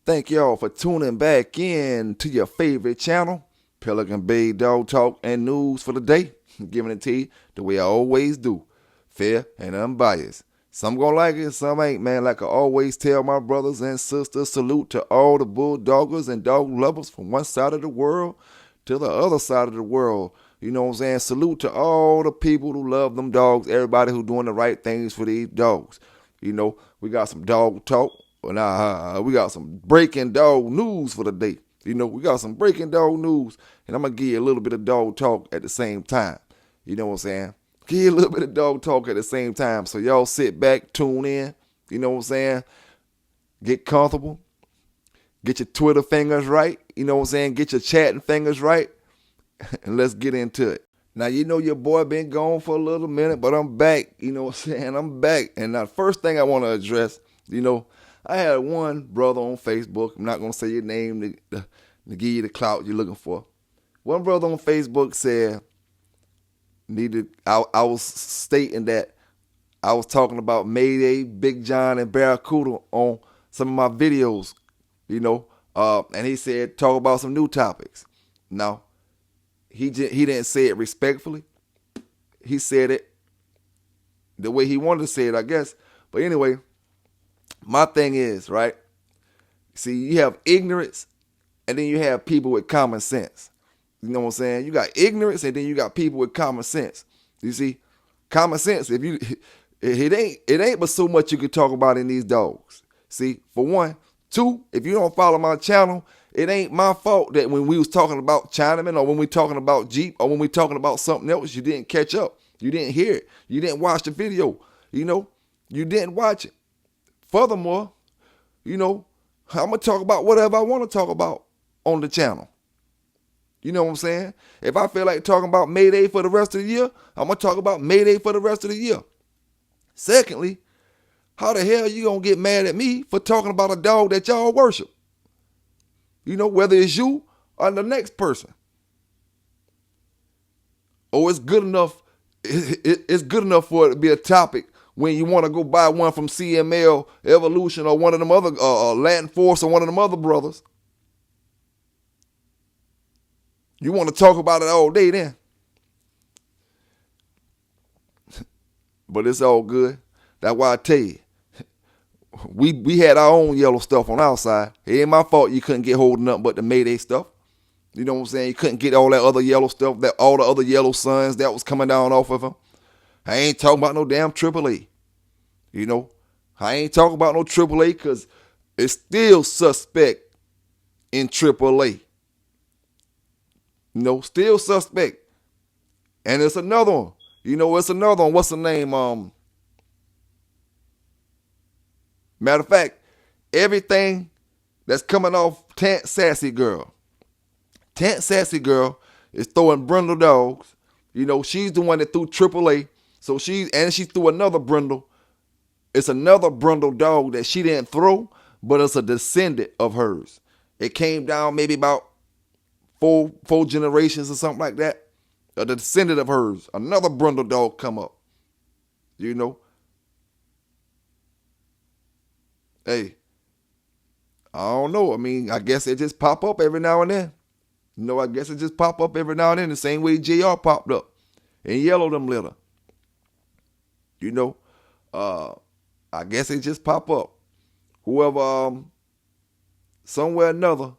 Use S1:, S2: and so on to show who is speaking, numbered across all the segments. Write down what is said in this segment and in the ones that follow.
S1: Thank y'all for tuning back in to your favorite channel, Pelican Bay Dog Talk and News for the day. Giving it to you the way I always do, fair and unbiased. Some gonna like it, some ain't, man. Like I always tell my brothers and sisters, salute to all the bulldoggers and dog lovers from one side of the world to the other side of the world. You know what I'm saying? Salute to all the people who love them dogs, everybody who doing the right things for these dogs. You know, we got some dog talk. We got some breaking dog news for the day. You know, we got some breaking dog news, and I'm going to give you a little bit of dog talk at the same time. You know what I'm saying? Give you a little bit of dog talk at the same time. So y'all sit back, tune in. You know what I'm saying? Get comfortable. Get your Twitter fingers right. You know what I'm saying? Get your chatting fingers right. And let's get into it. Now, you know your boy been gone for a little minute, but I'm back. You know what I'm saying? I'm back. And now the first thing I want to address, you know, I had one brother on Facebook. I'm not going to say your name to give you the clout you're looking for. One brother on Facebook said, I was stating that I was talking about Mayday, Big John, and Barracuda on some of my videos, you know, and he said, talk about some new topics. No, he didn't say it respectfully. He said it the way he wanted to say it, I guess. But anyway, my thing is, right, see, you have ignorance, and then you have people with common sense. You know what I'm saying? You got ignorance, and then you got people with common sense. You see, common sense, it ain't but so much you can talk about in these dogs. See, for one. Two, if you don't follow my channel, it ain't my fault that when we was talking about Chinaman, or when we talking about Jeep, or when we talking about something else, you didn't catch up. You didn't hear it. You didn't watch the video. You know, you didn't watch it. Furthermore, you know, I'm going to talk about whatever I want to talk about on the channel. You know what I'm saying? If I feel like talking about Mayday for the rest of the year, I'm going to talk about Mayday for the rest of the year. Secondly, how the hell you going to get mad at me for talking about a dog that y'all worship? You know, whether it's you or the next person. Oh, it's good enough. It's good enough for it to be a topic when you want to go buy one from CML, Evolution, or one of them other, Latin Force, or one of them other brothers. You want to talk about it all day then. But it's all good. That's why I tell you, we had our own yellow stuff on our side. It ain't my fault you couldn't get hold of nothing but the Mayday stuff. You know what I'm saying? You couldn't get all that other yellow stuff, that all the other yellow suns that was coming down off of him. I ain't talking about no damn AAA. You know, I ain't talking about no AAA because it's still suspect in AAA. You know, still suspect. And it's another one. You know, it's another one. What's the name? Matter of fact, everything that's coming off Tant Sassy Girl. Tant Sassy Girl is throwing brindle dogs. You know, she's the one that threw AAA. So she threw another brindle. It's another brindle dog that she didn't throw, but it's a descendant of hers. It came down maybe about four generations or something like that. A descendant of hers. Another brindle dog come up. You know. Hey, I don't know. I mean, I guess it just pop up every now and then. You know, I guess it just pop up every now and then the same way JR popped up and yellowed them litter. You know, I guess it just pop up. Whoever, somewhere or another,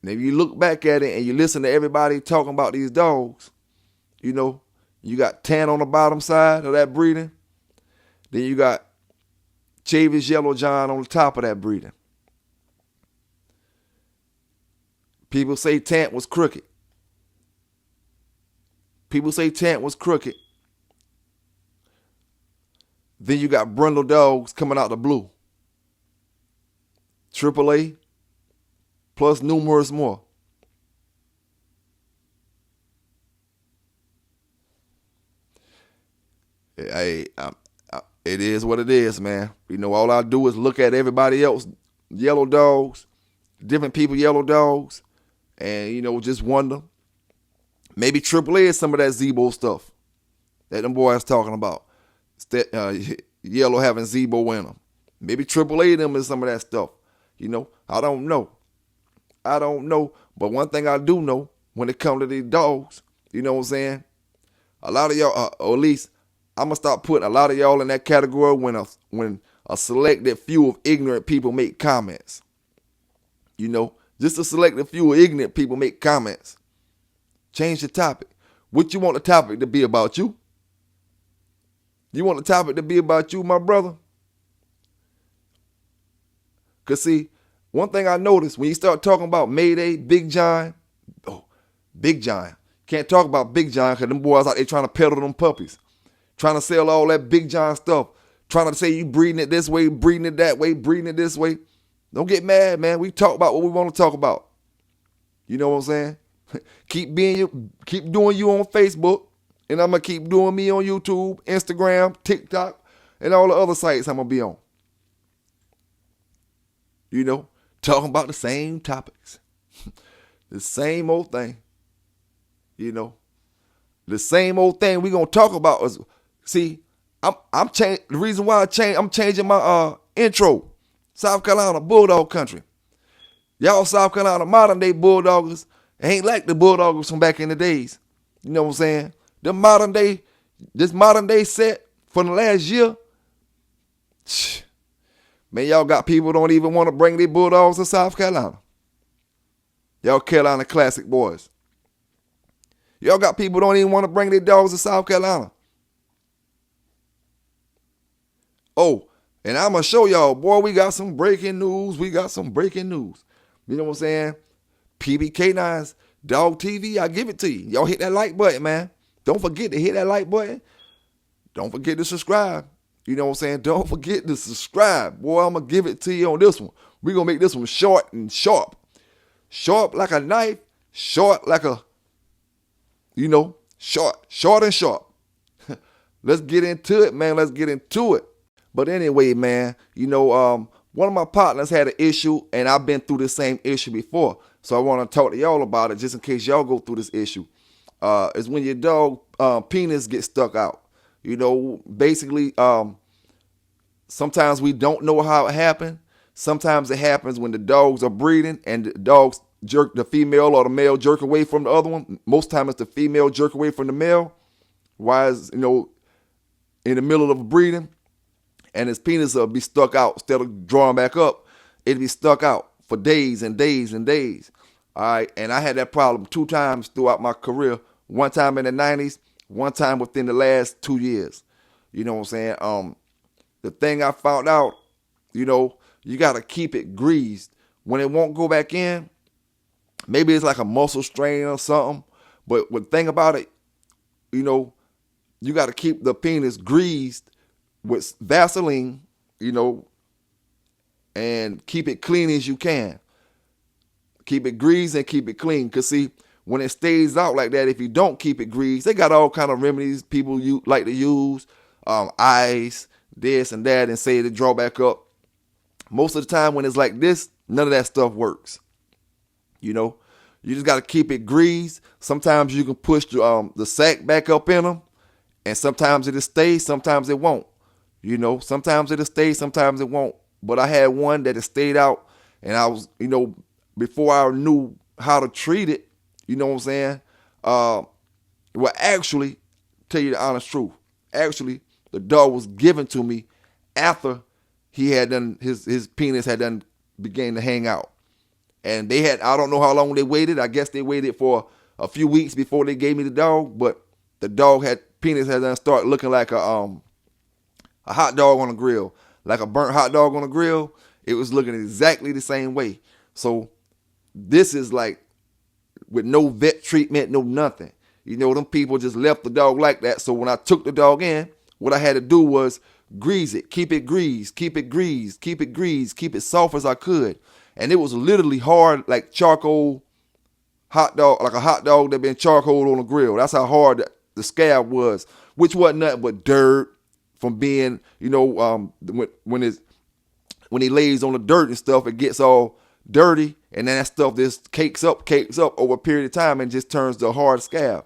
S1: and if you look back at it and you listen to everybody talking about these dogs, you know, you got Tan on the bottom side of that breeding. Then you got Chavis Yellow John on the top of that breeding. People say Tant was crooked. People say Tant was crooked. Then you got brindle dogs coming out the blue. AAA plus numerous more. Hey, it is what it is, man. You know, all I do is look at everybody else, yellow dogs, different people, yellow dogs, and, you know, just wonder. Maybe AAA is some of that Zebo stuff that them boys talking about. Yellow having Zebo in them. Maybe AAA them is some of that stuff. I don't know. I don't know. But one thing I do know when it comes to these dogs, you know what I'm saying? A lot of y'all, or at least I'm going to start putting a lot of y'all in that category when a selected few of ignorant people make comments. Just a selected few of ignorant people make comments. Change the topic. What you want the topic to be about you? You want the topic to be about you, my brother? Because see, one thing I noticed, when you start talking about Mayday, Big John, Big John. Can't talk about Big John because them boys out there trying to peddle them puppies. Trying to sell all that Big John stuff. Trying to say you breeding it this way, breeding it that way, breeding it this way. Don't get mad, man. We talk about what we want to talk about. You know what I'm saying? Keep doing you on Facebook, and I'm gonna keep doing me on YouTube, Instagram, TikTok, and all the other sites I'm gonna be on. Talking about the same topics, the same old thing. The same old thing we gonna talk about is, see, I'm changing. The reason why I'm changing my intro. South Carolina Bulldog country. Y'all South Carolina modern day Bulldoggers ain't like the Bulldoggers from back in the days. You know what I'm saying? This modern day set for the last year, man, y'all got people don't even want to bring their Bulldogs to South Carolina. Y'all Carolina Classic boys. Y'all got people don't even want to bring their dogs to South Carolina. Oh, and I'm going to show y'all, boy, we got some breaking news. You know what I'm saying? PBK9's Dog TV, I give it to you. Y'all hit that like button, man. Don't forget to hit that like button. Don't forget to subscribe. You know what I'm saying? Don't forget to subscribe. Boy, I'm going to give it to you on this one. We're going to make this one short and sharp. Sharp like a knife. Short like a, short and sharp. Let's get into it, man. Let's get into it. But anyway, man, one of my partners had an issue, and I've been through the same issue before. So I want to talk to y'all about it just in case y'all go through this issue. It's when your dog penis gets stuck out. Basically, sometimes we don't know how it happened. Sometimes it happens when the dogs are breeding and the dogs jerk, the female or the male jerk away from the other one. Most times it's the female jerk away from the male. Why is, in the middle of breeding, and his penis will be stuck out instead of drawing back up. It'll be stuck out for days and days and days. All right. And I had that problem 2 times throughout my career. One time in the 90s, one time within the last 2 years. You know what I'm saying? The thing I found out, you got to keep it greased. When it won't go back in, maybe it's like a muscle strain or something. But the thing about it, you got to keep the penis greased with Vaseline, and keep it clean as you can. Keep it greased and keep it clean. Because, see, when it stays out like that, if you don't keep it greased, they got all kind of remedies people like to use. Ice, this and that, and say to draw back up. Most of the time when it's like this, none of that stuff works. You just got to keep it greased. Sometimes you can push the sack back up in them, and sometimes it'll stay, sometimes it won't. Sometimes it'll stay, sometimes it won't. But I had one that had stayed out, and I was, before I knew how to treat it, you know what I'm saying? Well, actually, tell you the honest truth, actually, the dog was given to me after he had done, his penis had done began to hang out. And they had, I don't know how long they waited. I guess they waited for a few weeks before they gave me the dog, but the dog penis had done start looking like a hot dog on a grill, like a burnt hot dog on a grill. It was looking exactly the same way. So this is like with no vet treatment, no nothing. Them people just left the dog like that. So when I took the dog in, what I had to do was grease it, keep it greased, keep it greased, keep it greased, keep it soft as I could. And it was literally hard, like charcoal hot dog, like a hot dog that been charcoal on a grill. That's how hard the scab was, which wasn't nothing but dirt from being, when he lays on the dirt and stuff, it gets all dirty, and then that stuff just cakes up over a period of time and just turns to a hard scab,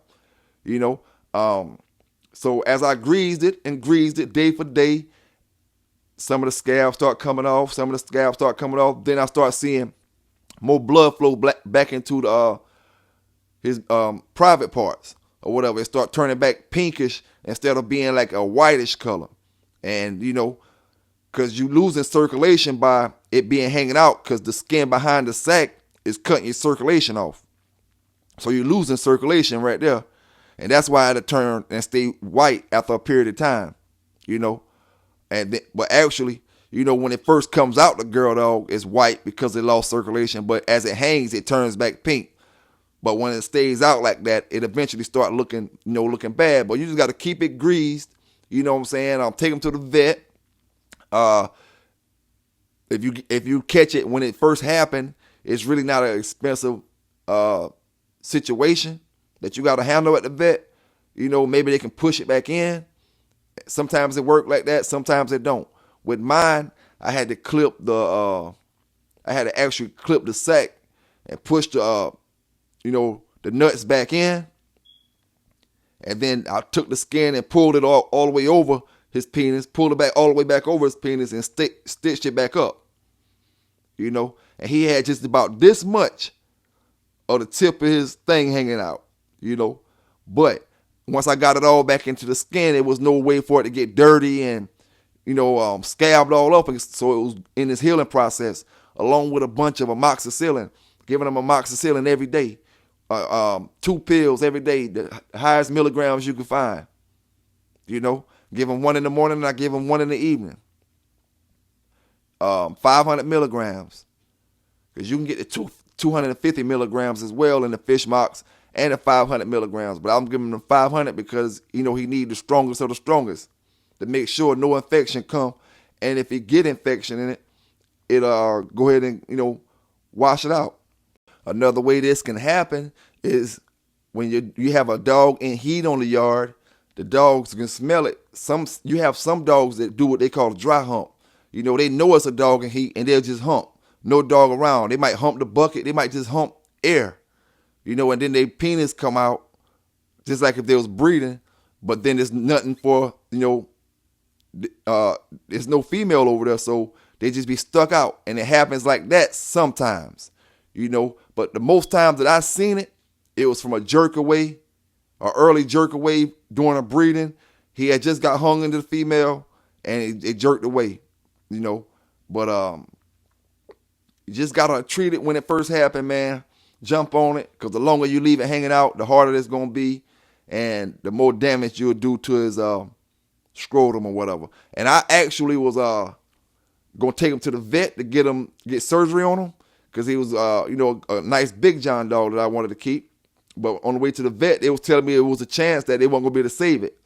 S1: So as I greased it day for day, some of the scabs start coming off. Then I start seeing more blood flow back into the his private parts or whatever. It start turning back pinkish instead of being like a whitish color. And, because you losing circulation by it being hanging out, because the skin behind the sac is cutting your circulation off. So you're losing circulation right there. And that's why I had to turn and stay white after a period of time, But actually, when it first comes out, the girl dog is white because it lost circulation. But as it hangs, it turns back pink. But when it stays out like that, it eventually start looking bad. But you just got to keep it greased. You know what I'm saying? I'll take them to the vet. If you catch it when it first happened, it's really not an expensive situation that you got to handle at the vet. Maybe they can push it back in. Sometimes it work like that. Sometimes it don't. With mine, I had to actually clip the sac and push the nuts back in. And then I took the skin and pulled it all the way over his penis, pulled it back all the way back over his penis and stitched it back up. And he had just about this much of the tip of his thing hanging out, But once I got it all back into the skin, there was no way for it to get dirty and, scabbed all up. So it was in his healing process, along with a bunch of amoxicillin, giving him amoxicillin every day. 2 pills every day, the highest milligrams you can find. Give him 1 in the morning and I give him 1 in the evening. 500 milligrams. Because you can get the 250 milligrams as well in the fish mox and the 500 milligrams. But I'm giving him 500 because, he need the strongest of the strongest to make sure no infection come. And if it get infection in it, it'll go ahead and, wash it out. Another way this can happen is when you have a dog in heat on the yard, the dogs can smell it. You have some dogs that do what they call a dry hump. They know it's a dog in heat and they'll just hump. No dog around. They might hump the bucket. They might just hump air. And then their penis come out just like if they was breathing. But then there's nothing for, there's no female over there. So they just be stuck out. And it happens like that sometimes, But the most times that I seen it, it was from a jerk away, or early jerk away during a breeding. He had just got hung into the female and it jerked away, But you just got to treat it when it first happened, man. Jump on it, because the longer you leave it hanging out, the harder it's going to be and the more damage you'll do to his scrotum or whatever. And I actually was going to take him to the vet to get surgery on him. Because he was, a nice big John dog that I wanted to keep. But on the way to the vet, they was telling me it was a chance that they weren't going to be able to save it.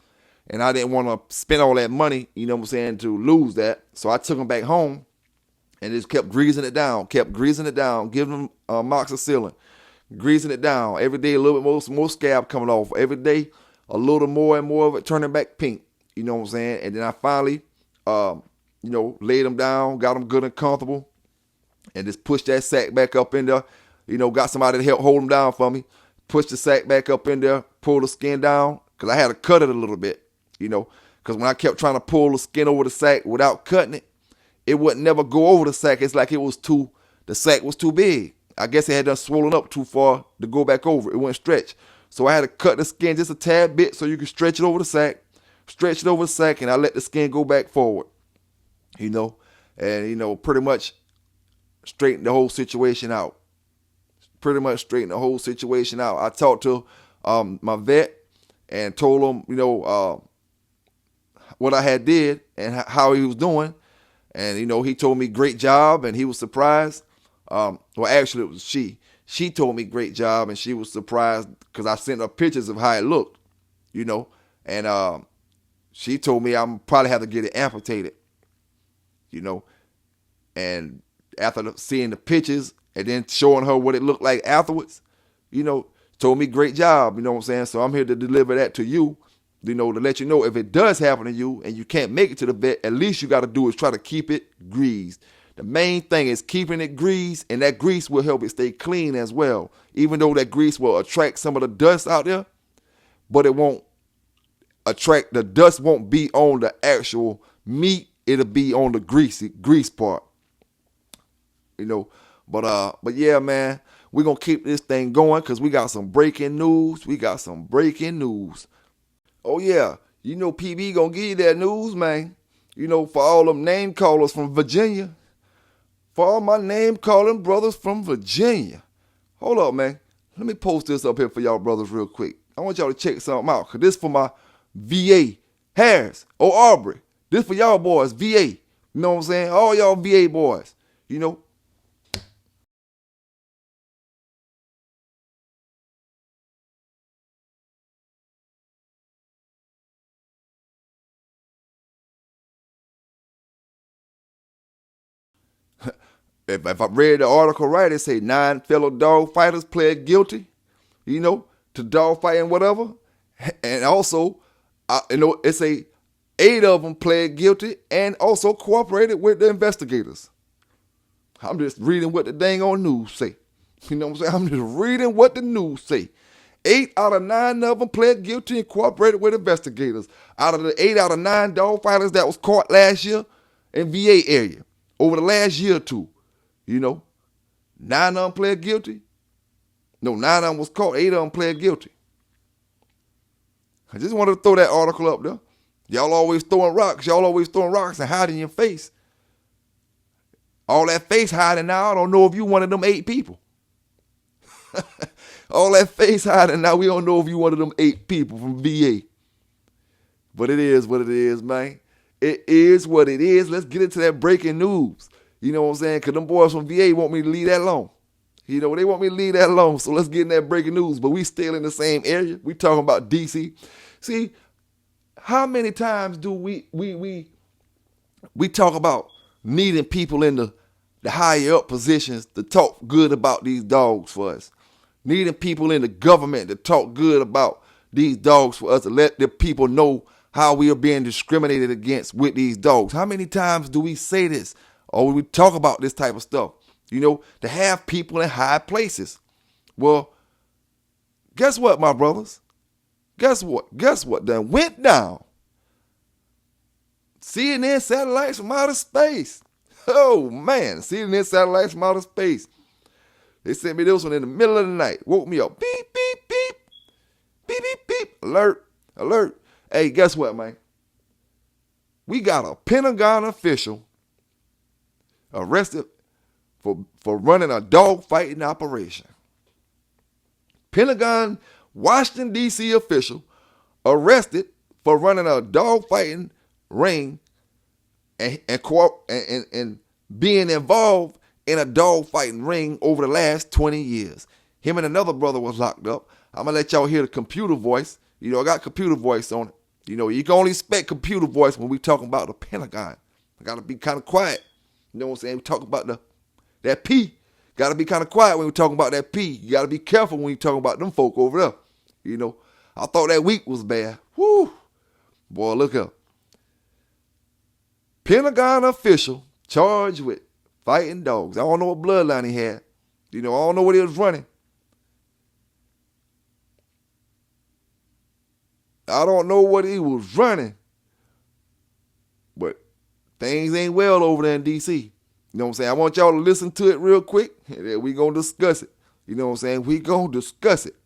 S1: And I didn't want to spend all that money, to lose that. So I took him back home and just kept greasing it down, giving him amoxicillin, greasing it down. Every day a little bit more scab coming off. Every day a little more and more of it turning back pink. And then I finally, laid him down, got him good and comfortable. And just push that sack back up in there. Got somebody to help hold him down for me. Push the sack back up in there, pull the skin down. Because I had to cut it a little bit, Because when I kept trying to pull the skin over the sack without cutting it, it would never go over the sack. It's like the sack was too big. I guess it had done swollen up too far to go back over. It wouldn't stretch. So I had to cut the skin just a tad bit so you can stretch it over the sack. Stretch it over the sack, and I let the skin go back forward. And, pretty much straighten the whole situation out. I talked to my vet and told him, what I had did and how he was doing. And, he told me great job and he was surprised. Well, actually it was she. She told me great job and she was surprised because I sent her pictures of how it looked, And she told me I'm probably have to get it amputated, And after seeing the pictures and then showing her what it looked like afterwards, told me great job, So I'm here to deliver that to you, to let you know if it does happen to you and you can't make it to the vet, at least you got to do is try to keep it greased. The main thing is keeping it greased, and that grease will help it stay clean as well. Even though that grease will attract some of the dust out there, but it won't attract, the dust won't be on the actual meat it'll be on the grease part, you know. But yeah, man, we're gonna keep this thing going because we got some breaking news. Oh yeah, you know PB gonna give you that news, man. You know, for all them name callers from Virginia. For all my name calling brothers from Virginia. Hold up, man. Let me post this up here for y'all brothers real quick. I want y'all to check something out. Cause this for my VA, Harris, or Aubrey. This for y'all boys, VA. You know what I'm saying? All y'all VA boys. You know. If I read the article right, it say 9 fellow dog fighters pled guilty, you know, to dog fighting whatever. And also, it say 8 of them pled guilty and also cooperated with the investigators. I'm just reading what the dang on news say. You know what I'm saying? I'm just reading what the news say. 8 out of 9 of them pled guilty and cooperated with investigators. Out of the 8 out of 9 dog fighters that was caught last year in VA area, over the last year or two, you know, 9 of them pled guilty. No, 9 of them was caught. 8 of them pled guilty. I just wanted to throw that article up there. Y'all always throwing rocks. And hiding your face. All that face hiding now, I don't know if you one of them 8 people. All that face hiding now, we don't know if you one of them 8 people from VA. But it is what it is, man. It is what it is. Let's get into that breaking news. You know what I'm saying? Because them boys from VA want me to leave that alone. You know, they want me to leave that alone. So let's get in that breaking news. But we still in the same area. We talking about DC. See, how many times do we talk about needing people in the higher up positions to talk good about these dogs for us? Needing people in the government to talk good about these dogs for us, to let the people know how we are being discriminated against with these dogs. How many times do we say this? Or we talk about this type of stuff, you know, to have people in high places. Well, guess what, my brothers? Guess what done went down? CNN satellites from outer space. Oh, man, CNN satellites from outer space. They sent me this one in the middle of the night. Woke me up. Beep, beep, beep. Beep, beep, beep. Alert, alert. Hey, guess what, man? We got a Pentagon official arrested for running a dog fighting operation. Pentagon, Washington, D.C. official arrested for running a dog fighting ring and being involved in a dog fighting ring over the last 20 years. Him and another brother was locked up. I'm going to let y'all hear the computer voice. You know, I got computer voice on it. You know, you can only expect computer voice when we talking about the Pentagon. I got to be kind of quiet. You know what I'm saying? We talk about that P. Got to be kind of quiet when we talking about that P. You got to be careful when you talking about them folk over there. You know, I thought that week was bad. Woo. Boy, look up. Pentagon official charged with fighting dogs. I don't know what bloodline he had. You know, I don't know what he was running. I don't know what he was running. But things ain't well over there in D.C. You know what I'm saying? I want y'all to listen to it real quick, and then we going to discuss it. You know what I'm saying? We going to discuss it.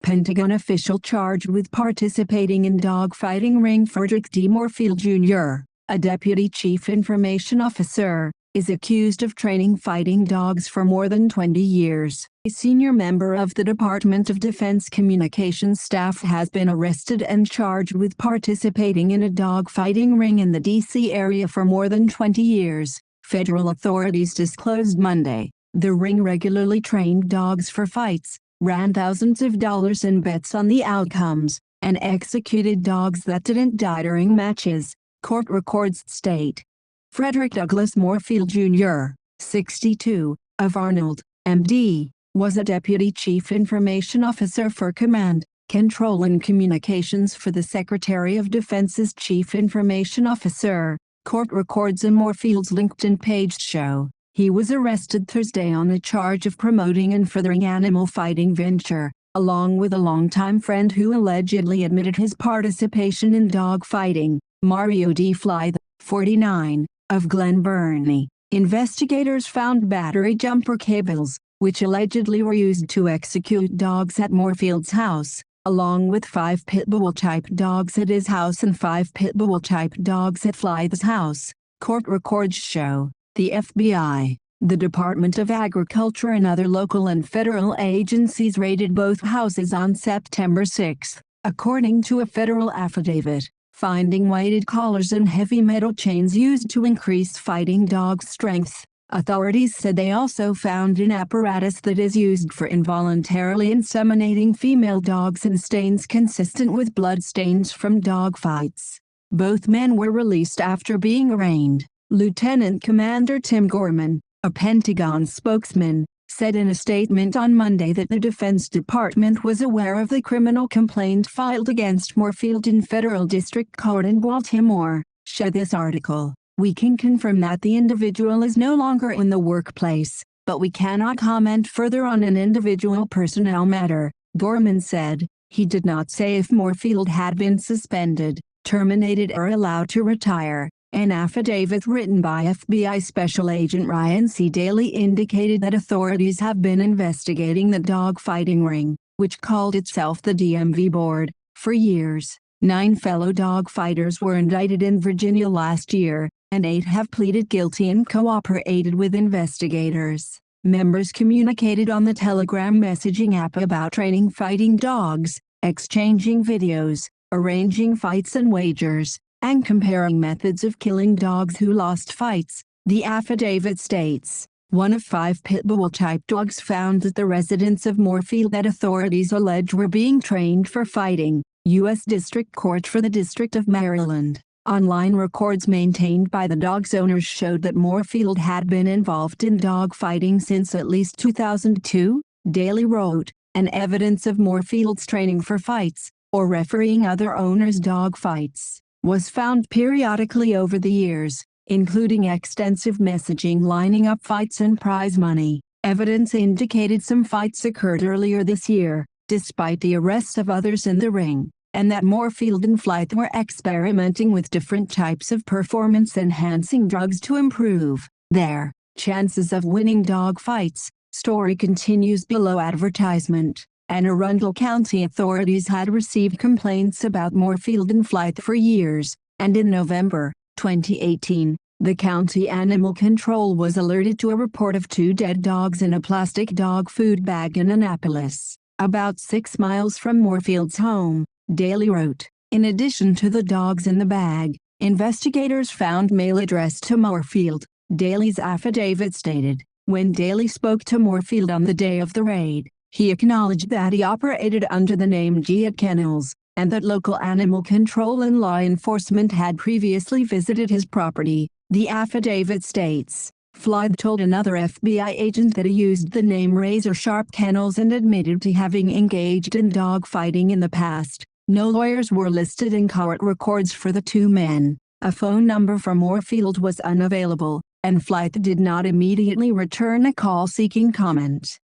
S2: Pentagon official charged with participating in dogfighting ring. Frederick D. Moorfield Jr., a deputy chief information officer, is accused of training fighting dogs for more than 20 years. A senior member of the Department of Defense communications staff has been arrested and charged with participating in a dogfighting ring in the D.C. area for more than 20 years, federal authorities disclosed Monday. The ring regularly trained dogs for fights, ran thousands of dollars in bets on the outcomes, and executed dogs that didn't die during matches, court records state. Frederick Douglass Moorfield Jr., 62, of Arnold, MD, was a deputy chief information officer for Command, Control and Communications for the Secretary of Defense's chief information officer, court records and Moorfield's LinkedIn page show. He was arrested Thursday on a charge of promoting and furthering animal fighting venture, along with a longtime friend who allegedly admitted his participation in dog fighting, Mario D. Fly. 49, of Glen Burnie, investigators found battery jumper cables, which allegedly were used to execute dogs at Moorfield's house, along with 5 Pitbull-type dogs at his house and 5 Pitbull-type dogs at Flythe's house, court records show. The FBI, the Department of Agriculture and other local and federal agencies raided both houses on September 6, according to a federal affidavit, finding weighted collars and heavy metal chains used to increase fighting dogs' strength. Authorities said they also found an apparatus that is used for involuntarily inseminating female dogs and stains consistent with blood stains from dog fights. Both men were released after being arraigned. Lieutenant Commander Tim Gorman, a Pentagon spokesman, said in a statement on Monday that the Defense Department was aware of the criminal complaint filed against Moorfield in Federal District Court in Baltimore. Share this article. We can confirm that the individual is no longer in the workplace, but we cannot comment further on an individual personnel matter, Gorman said. He did not say if Moorfield had been suspended, terminated or allowed to retire. An affidavit written by FBI Special Agent Ryan C. Daly indicated that authorities have been investigating the dog fighting ring, which called itself the DMV Board, for years. 9 fellow dog fighters were indicted in Virginia last year, and 8 have pleaded guilty and cooperated with investigators. Members communicated on the Telegram messaging app about training fighting dogs, exchanging videos, arranging fights and wagers, and comparing methods of killing dogs who lost fights, the affidavit states. One of 5 Pitbull-type dogs found at the residence of Moorfield that authorities allege were being trained for fighting, U.S. District Court for the District of Maryland. Online records maintained by the dog's owners showed that Moorfield had been involved in dog fighting since at least 2002, Daly wrote, and evidence of Moorfield's training for fights, or refereeing other owners' dog fights, was found periodically over the years, including extensive messaging lining up fights and prize money. Evidence indicated some fights occurred earlier this year, despite the arrests of others in the ring, and that Moorfield and Flythe were experimenting with different types of performance-enhancing drugs to improve their chances of winning dog fights. Story continues below advertisement. Anne Arundel County authorities had received complaints about Moorfield and Flythe for years, and in November 2018, the county animal control was alerted to a report of 2 dead dogs in a plastic dog food bag in Annapolis, about 6 miles from Moorfield's home. Daly wrote, in addition to the dogs in the bag, investigators found mail addressed to Moorfield, Daly's affidavit stated. When Daly spoke to Moorfield on the day of the raid, he acknowledged that he operated under the name Giat Kennels, and that local animal control and law enforcement had previously visited his property, the affidavit states. Flythe told another FBI agent that he used the name Razor Sharp Kennels and admitted to having engaged in dog fighting in the past. No lawyers were listed in court records for the 2 men. A phone number for Moorfield was unavailable, and Flythe did not immediately return a call seeking comment.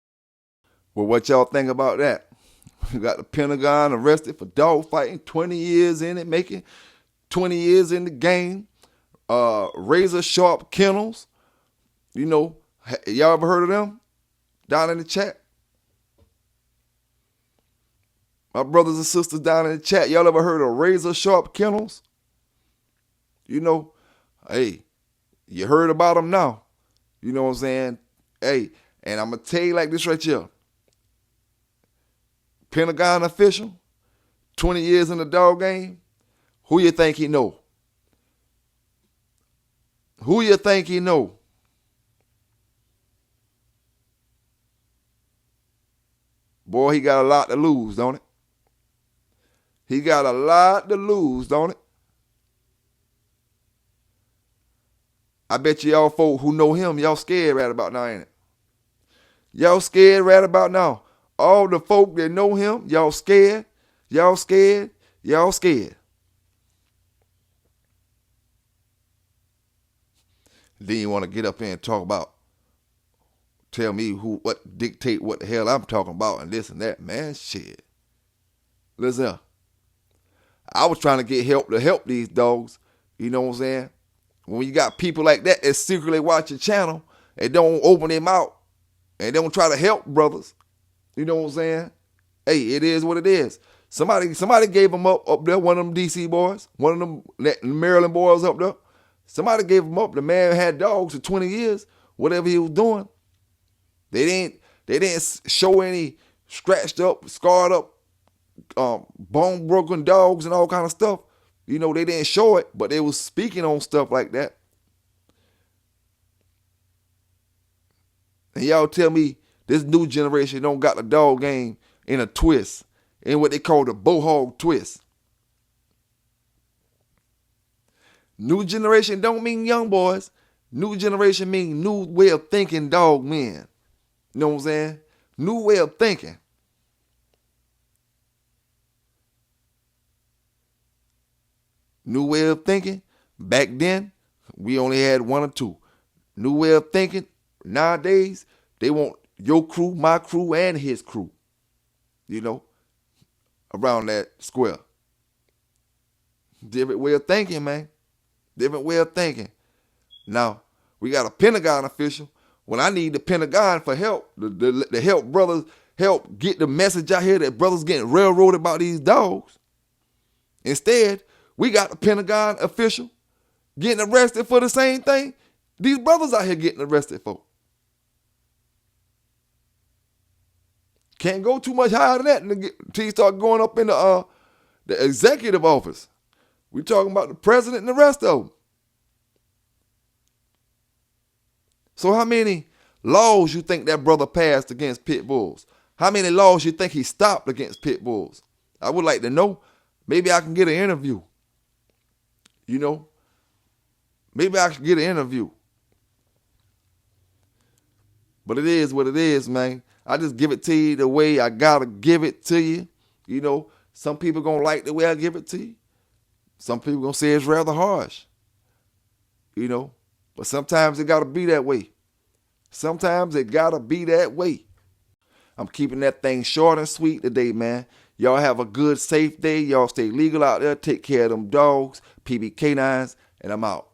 S1: Well, what y'all think about that? We got the Pentagon arrested for dog fighting, 20 years in it, making 20 years in the game. Razor Sharp Kennels. You know, y'all ever heard of them? Down in the chat. My brothers and sisters down in the chat, y'all ever heard of Razor Sharp Kennels? You know, hey, you heard about them now. You know what I'm saying? Hey, and I'm going to tell you like this right here. Pentagon official, 20 years in the dog game, who you think he know? Who you think he know? Boy, he got a lot to lose, don't it? He got a lot to lose, don't it? I bet you y'all folk who know him, y'all scared right about now, ain't it? Y'all scared right about now. All the folk that know him, y'all scared, y'all scared, y'all scared. Then you want to get up here and talk about, tell me what dictate what the hell I'm talking about and this and that. Man, shit. Listen, I was trying to get help to help these dogs. You know what I'm saying? When you got people like that secretly watch your channel and don't open their mouth and don't try to help brothers, you know what I'm saying? Hey, it is what it is. Somebody gave him up there, one of them DC boys, one of them Maryland boys up there. Somebody gave him up. The man had dogs for 20 years, whatever he was doing. They didn't show any scratched up, scarred up, bone broken dogs and all kind of stuff. You know, they didn't show it, but they was speaking on stuff like that. And y'all tell me this new generation don't got the dog game in a twist, in what they call the bohog twist. New generation don't mean young boys. New generation mean new way of thinking dog men. You know what I'm saying? New way of thinking. New way of thinking. Back then, we only had one or two. New way of thinking. Nowadays, they want your crew, my crew, and his crew. You know, around that square. Different way of thinking, man. Different way of thinking. Now, we got a Pentagon official. When I need the Pentagon for help, to help brothers, help get the message out here that brothers getting railroaded about these dogs. Instead, we got the Pentagon official getting arrested for the same thing these brothers out here getting arrested for. Can't go too much higher than that until you start going up in the executive office. We talking about the president and the rest of them. So how many laws you think that brother passed against pit bulls? How many laws you think he stopped against pit bulls? I would like to know. Maybe I can get an interview. You know? Maybe I can get an interview. But it is what it is, man. I just give it to you the way I gotta give it to you. You know, some people gonna like the way I give it to you. Some people gonna say it's rather harsh. You know, but sometimes it gotta be that way. Sometimes it gotta be that way. I'm keeping that thing short and sweet today, man. Y'all have a good, safe day. Y'all stay legal out there. Take care of them dogs, PB canines, and I'm out.